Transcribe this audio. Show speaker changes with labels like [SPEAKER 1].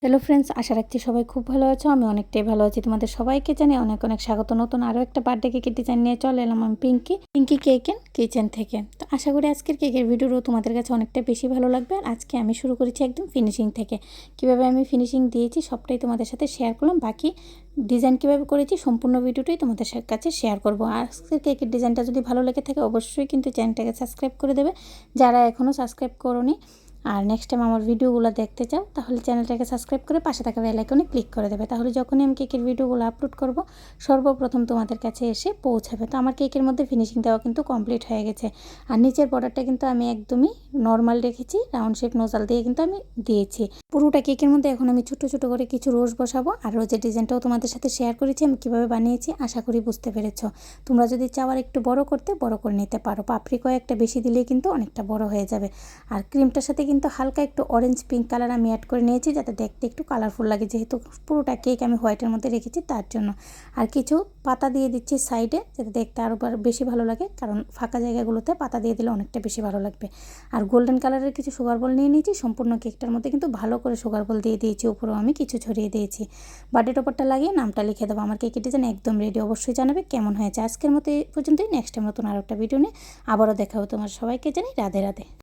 [SPEAKER 1] Hello friends, আশা রাখছি সবাই খুব ভালো আছো। আমি অনেকটাই ভালো আছি। তোমাদের সবাইকে জানি অনেক অনেক স্বাগত। নতুন আরও একটা বার্থডে কেকের ডিজাইন নিয়ে চলে এলাম আমি পিঙ্কি কেক এন্ড কিচেন থেকে। তো আশা করি আজকের কেকের ভিডিওও তোমাদের কাছে অনেকটা বেশি ভালো লাগবে। আর আজকে আমি শুরু করেছি একদম ফিনিশিং থেকে। কিভাবে আমি ফিনিশিং দিয়েছি সবটাই তোমাদের সাথে শেয়ার করলাম। বাকি ডিজাইন কীভাবে করেছি সম্পূর্ণ ভিডিওটাই তোমাদের কাছে শেয়ার করব। আর আজকের কেকের ডিজাইনটা যদি ভালো লেগে থাকে অবশ্যই কিন্তু চ্যানেলটাকে সাবস্ক্রাইব করে দেবে যারা এখনও সাবস্ক্রাইব করোনি। আর নেক্সট টাইম আমার ভিডিওগুলো দেখতে চাও তাহলে চ্যানেলটাকে সাবস্ক্রাইব করে পাশে থাকা বেল আইকনে ক্লিক করে দেবে। তাহলে যখনই আমি কেকের ভিডিওগুলো আপলোড করব সর্বপ্রথম তোমাদের কাছে এসে পৌঁছাবে। তো আমার কেকের মধ্যে ফিনিশিং দেওয়া কিন্তু কমপ্লিট হয়ে গেছে। আর নিচের বর্ডারটা কিন্তু আমি একদমই নর্মাল রেখেছি, রাউন্ড শেপ নোজাল দিয়ে কিন্তু আমি দিয়েছি। পুরোটা কেকের মধ্যে এখন আমি ছোটো ছোটো করে কিছু রোজ বসাবো। আর রোজের ডিজাইনটাও তোমাদের সাথে শেয়ার করেছি আমি কীভাবে বানিয়েছি। আশা করি বুঝতে পেরেছো। তোমরা যদি চাও আর একটু বড় করতে বড় করে নিতে পারো। পাপড়ি কয়েকটা বেশি দিলেই কিন্তু অনেকটা বড় হয়ে যাবে। আর ক্রিমটার সাথে কিন্তু হালকা একটু অরেঞ্জ পিঙ্ক কালার আমি অ্যাড করে নিয়েছি যাতে দেখতে একটু কালারফুল লাগে, যেহেতু পুরোটা কেক আমি হোয়াইটের মধ্যে রেখেছি তার জন্য। আর কিছু পাতা দিয়ে দিচ্ছি সাইডে যাতে দেখতে আরও বেশি ভালো লাগে, কারণ ফাঁকা জায়গাগুলোতে পাতা দিয়ে দিলে অনেকটা বেশি ভালো লাগবে। আর গোল্ডেন কালারের কিছু সুগার বল নিয়ে নিয়েছি। সম্পূর্ণ কেকটার মধ্যে কিন্তু ভালো করে সুগার বল দিয়ে দিয়েছি, উপরেও আমি কিছু ছড়িয়ে দিয়েছি। বার্থডে টপারটা লাগিয়ে নামটা লিখে দেবো। আমার কেকের ডিজাইন একদম রেডি। অবশ্যই জানাবে কেমন হয়েছে। আজকের মতো এই পর্যন্তই। নেক্সট টাইম নতুন আরও একটা ভিডিও নিয়ে আবারও দেখা হবে। তোমার সবাইকে জানি রাধে রাধে।